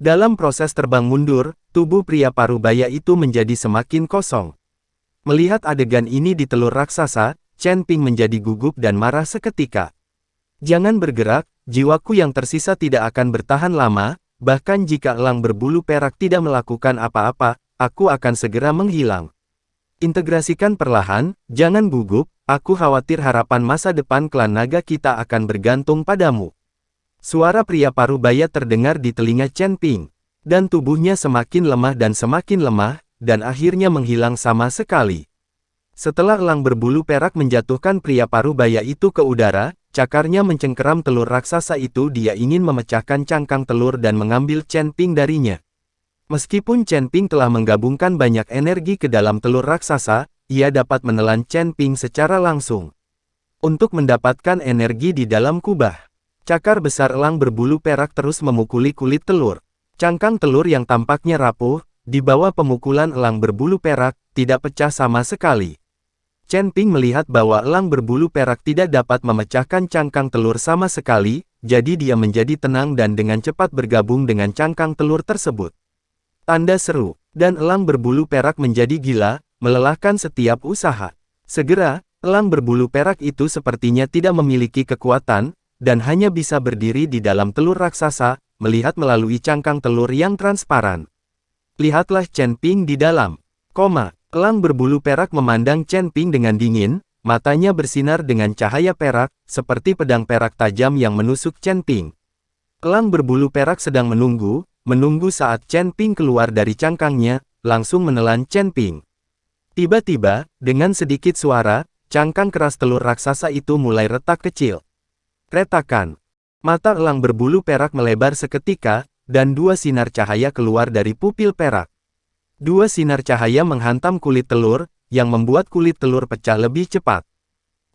Dalam proses terbang mundur, tubuh pria parubaya itu menjadi semakin kosong. Melihat adegan ini di telur raksasa, Chen Ping menjadi gugup dan marah seketika. Jangan bergerak, jiwaku yang tersisa tidak akan bertahan lama, bahkan jika elang berbulu perak tidak melakukan apa-apa, aku akan segera menghilang. Integrasikan perlahan, jangan gugup, aku khawatir harapan masa depan klan naga kita akan bergantung padamu. Suara pria parubaya terdengar di telinga Chen Ping, dan tubuhnya semakin lemah, dan akhirnya menghilang sama sekali. Setelah elang berbulu perak menjatuhkan pria parubaya itu ke udara, cakarnya mencengkeram telur raksasa itu. Dia ingin memecahkan cangkang telur dan mengambil Chen Ping darinya. Meskipun Chen Ping telah menggabungkan banyak energi ke dalam telur raksasa, ia dapat menelan Chen Ping secara langsung. Untuk mendapatkan energi di dalam kubah, cakar besar elang berbulu perak terus memukuli kulit telur. Cangkang telur yang tampaknya rapuh, di bawah pemukulan elang berbulu perak, tidak pecah sama sekali. Chen Ping melihat bahwa elang berbulu perak tidak dapat memecahkan cangkang telur sama sekali, jadi dia menjadi tenang dan dengan cepat bergabung dengan cangkang telur tersebut. Tanda seru, dan elang berbulu perak menjadi gila, melelahkan setiap usaha. Segera, elang berbulu perak itu sepertinya tidak memiliki kekuatan, dan hanya bisa berdiri di dalam telur raksasa, melihat melalui cangkang telur yang transparan. Lihatlah Chen Ping di dalam. Elang berbulu perak memandang Chen Ping dengan dingin, matanya bersinar dengan cahaya perak, seperti pedang perak tajam yang menusuk Chen Ping. Elang berbulu perak sedang menunggu saat Chen Ping keluar dari cangkangnya, langsung menelan Chen Ping. Tiba-tiba, dengan sedikit suara, cangkang keras telur raksasa itu mulai retak kecil. Retakan. Mata elang berbulu perak melebar seketika, dan dua sinar cahaya keluar dari pupil perak. Dua sinar cahaya menghantam kulit telur, yang membuat kulit telur pecah lebih cepat.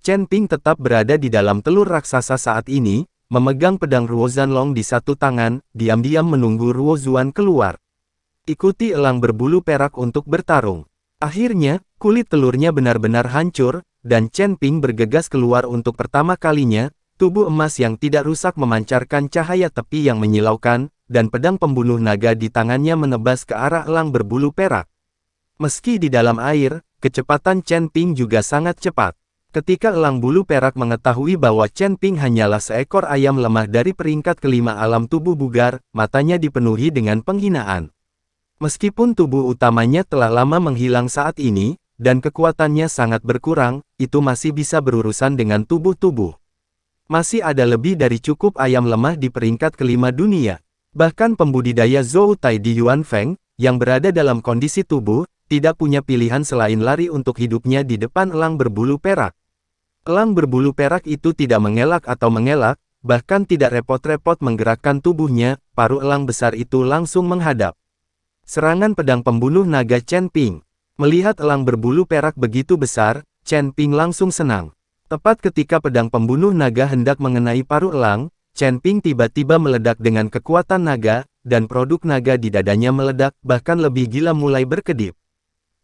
Chen Ping tetap berada di dalam telur raksasa saat ini, memegang pedang Ruo Zanlong di satu tangan, diam-diam menunggu Ruo Zuan keluar. Ikuti elang berbulu perak untuk bertarung. Akhirnya, kulit telurnya benar-benar hancur, dan Chen Ping bergegas keluar untuk pertama kalinya. Tubuh emas yang tidak rusak memancarkan cahaya tepi yang menyilaukan, dan pedang pembunuh naga di tangannya menebas ke arah elang berbulu perak. Meski di dalam air, kecepatan Chen Ping juga sangat cepat. Ketika elang bulu perak mengetahui bahwa Chen Ping hanyalah seekor ayam lemah dari peringkat kelima alam tubuh bugar, matanya dipenuhi dengan penghinaan. Meskipun tubuh utamanya telah lama menghilang saat ini, dan kekuatannya sangat berkurang, itu masih bisa berurusan dengan tubuh-tubuh. Masih ada lebih dari cukup ayam lemah di peringkat kelima dunia. Bahkan pembudidaya Zhoutai di Yuanfeng, yang berada dalam kondisi tubuh, tidak punya pilihan selain lari untuk hidupnya di depan elang berbulu perak. Elang berbulu perak itu tidak mengelak, bahkan tidak repot-repot menggerakkan tubuhnya, paruh elang besar itu langsung menghadap. Serangan pedang pembunuh naga Chen Ping. Melihat elang berbulu perak begitu besar, Chen Ping langsung senang. Tepat ketika pedang pembunuh naga hendak mengenai paruh elang, Chen Ping tiba-tiba meledak dengan kekuatan naga, dan produk naga di dadanya meledak, bahkan lebih gila mulai berkedip.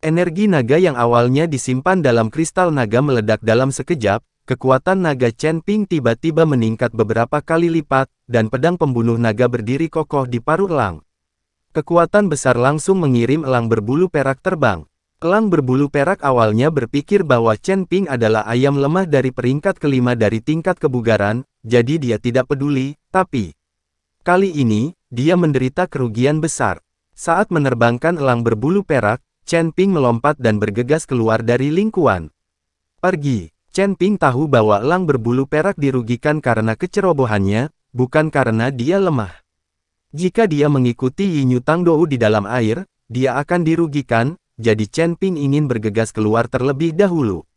Energi naga yang awalnya disimpan dalam kristal naga meledak dalam sekejap, kekuatan naga Chen Ping tiba-tiba meningkat beberapa kali lipat, dan pedang pembunuh naga berdiri kokoh di paruh elang. Kekuatan besar langsung mengirim elang berbulu perak terbang. Elang berbulu perak awalnya berpikir bahwa Chen Ping adalah ayam lemah dari peringkat kelima dari tingkat kebugaran, jadi dia tidak peduli, tapi kali ini, dia menderita kerugian besar. Saat menerbangkan elang berbulu perak, Chen Ping melompat dan bergegas keluar dari lingkuan. Pergi. Chen Ping tahu bahwa elang berbulu perak dirugikan karena kecerobohannya, bukan karena dia lemah. Jika dia mengikuti Yinyu Tangdou di dalam air, dia akan dirugikan. Jadi Chen Ping ingin bergegas keluar terlebih dahulu.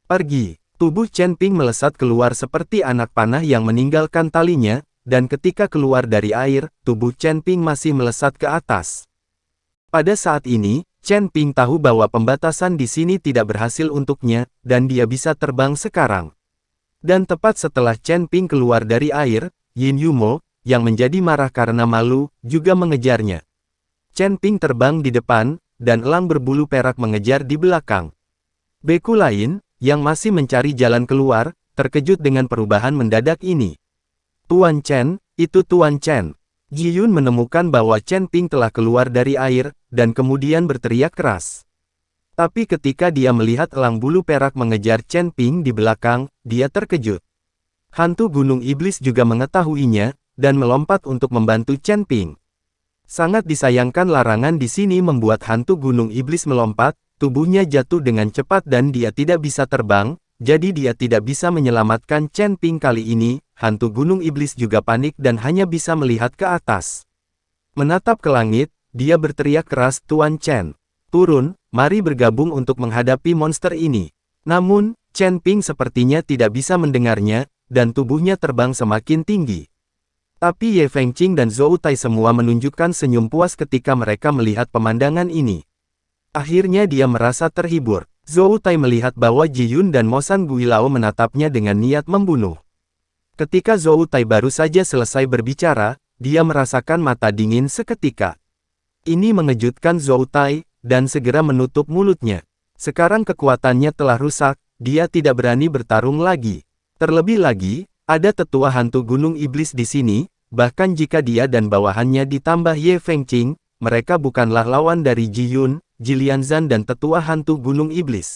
Pergi. Tubuh Chen Ping melesat keluar seperti anak panah yang meninggalkan talinya, dan ketika keluar dari air, tubuh Chen Ping masih melesat ke atas. Pada saat ini, Chen Ping tahu bahwa pembatasan di sini tidak berhasil untuknya, dan dia bisa terbang sekarang. Dan tepat setelah Chen Ping keluar dari air, Yin Yumo, yang menjadi marah karena malu, juga mengejarnya. Chen Ping terbang di depan, dan elang berbulu perak mengejar di belakang. Beku lain, yang masih mencari jalan keluar, terkejut dengan perubahan mendadak ini. Tuan Chen, itu Tuan Chen. Ji Yun menemukan bahwa Chen Ping telah keluar dari air, dan kemudian berteriak keras. Tapi ketika dia melihat elang bulu perak mengejar Chen Ping di belakang, dia terkejut. Hantu Gunung Iblis juga mengetahuinya, dan melompat untuk membantu Chen Ping. Sangat disayangkan larangan di sini membuat hantu Gunung Iblis melompat, tubuhnya jatuh dengan cepat dan dia tidak bisa terbang, jadi dia tidak bisa menyelamatkan Chen Ping kali ini. Hantu Gunung Iblis juga panik dan hanya bisa melihat ke atas. Menatap ke langit, dia berteriak keras, "Tuan Chen, turun, mari bergabung untuk menghadapi monster ini." Namun, Chen Ping sepertinya tidak bisa mendengarnya, dan tubuhnya terbang semakin tinggi. Tapi Ye Fengqing dan Zhou Tai semua menunjukkan senyum puas ketika mereka melihat pemandangan ini. Akhirnya dia merasa terhibur. Zhou Tai melihat bahwa Ji Yun dan Mo San Guilao menatapnya dengan niat membunuh. Ketika Zhou Tai baru saja selesai berbicara, dia merasakan mata dingin seketika. Ini mengejutkan Zhou Tai, dan segera menutup mulutnya. Sekarang kekuatannya telah rusak, dia tidak berani bertarung lagi. Terlebih lagi, ada tetua hantu Gunung Iblis di sini, bahkan jika dia dan bawahannya ditambah Ye Fengqing, mereka bukanlah lawan dari Ji Yun, Ji Lianzan dan tetua hantu Gunung Iblis.